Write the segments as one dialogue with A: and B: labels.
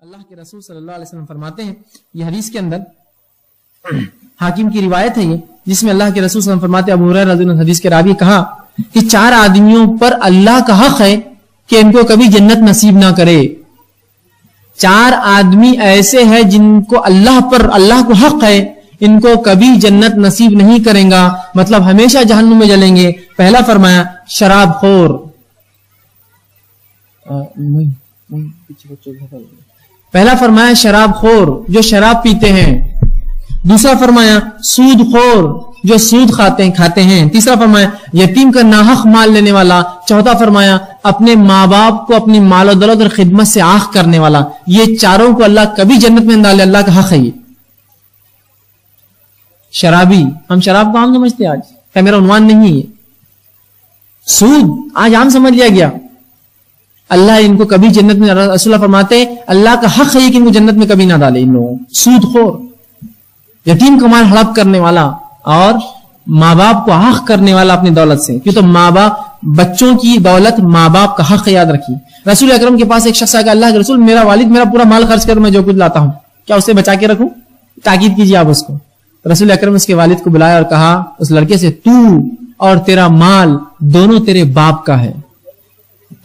A: اللہ کے رسول صلی اللہ علیہ وسلم فرماتے ہیں، یہ حدیث کے اندر حاکم کی روایت ہے یہ، جس میں اللہ کے رسول صلی اللہ علیہ وسلم فرماتے ہیں، ابو ہریرہ رضی اللہ عنہ حدیث کے راوی کہا کہ 4 آدمیوں پر اللہ کا حق ہے کہ ان کو کبھی جنت نصیب نہ کرے۔ 4 آدمی ایسے ہیں جن کو اللہ کو حق ہے ان کو کبھی جنت نصیب نہیں کریں گا، مطلب ہمیشہ جہنم میں جلیں گے۔ پہلا فرمایا شراب خور، پہلا فرمایا شراب خور جو شراب پیتے ہیں، دوسرا فرمایا سود خور جو سود کھاتے ہیں، تیسرا فرمایا یتیم کا ناحق مال لینے والا، چوتھا فرمایا اپنے ماں باپ کو اپنی مال و دولت اور خدمت سے آنکھ کرنے والا۔ یہ چاروں کو اللہ کبھی جنت میں نہ ڈالے، اللہ کا حق ہے یہ۔ شرابی، ہم شراب کو عام سمجھتے ہیں، آج کہ میرا عنوان نہیں ہے، سود آج عام سمجھ لیا گیا۔ اللہ ان کو کبھی جنت میں، رسول اللہ فرماتے ہیں اللہ کا حق ہے کہ ان کو جنت میں کبھی نہ ڈالے۔ ان لوگوں سود خور، یتیم کا مال ہڑپ کرنے والا، اور ماں باپ کو حق کرنے والا اپنی دولت سے، کیوں تو ماں باپ، بچوں کی دولت ماں باپ کا حق، یاد رکھیے۔ رسول اکرم کے پاس ایک شخص آ کہ اللہ کے رسول میرا والد میرا پورا مال خرچ کر میں جو کچھ لاتا ہوں، کیا اسے بچا کے رکھوں؟ تاکید کیجیے آپ اس کو۔ رسول اکرم اس کے والد کو بلایا اور کہا اس لڑکے سے، تو اور تیرا مال دونوں تیرے باپ کا ہے،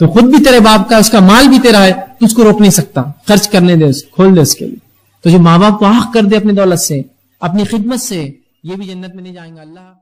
A: تو خود بھی تیرے باپ کا، اس کا مال بھی تیرا ہے، تو اس کو روک نہیں سکتا، خرچ کرنے دے، کھول دے اس کے لیے۔ تو جو ماں باپ کو حق کر دے اپنی دولت سے، اپنی خدمت سے، یہ بھی جنت میں نہیں جائیں گا۔ اللہ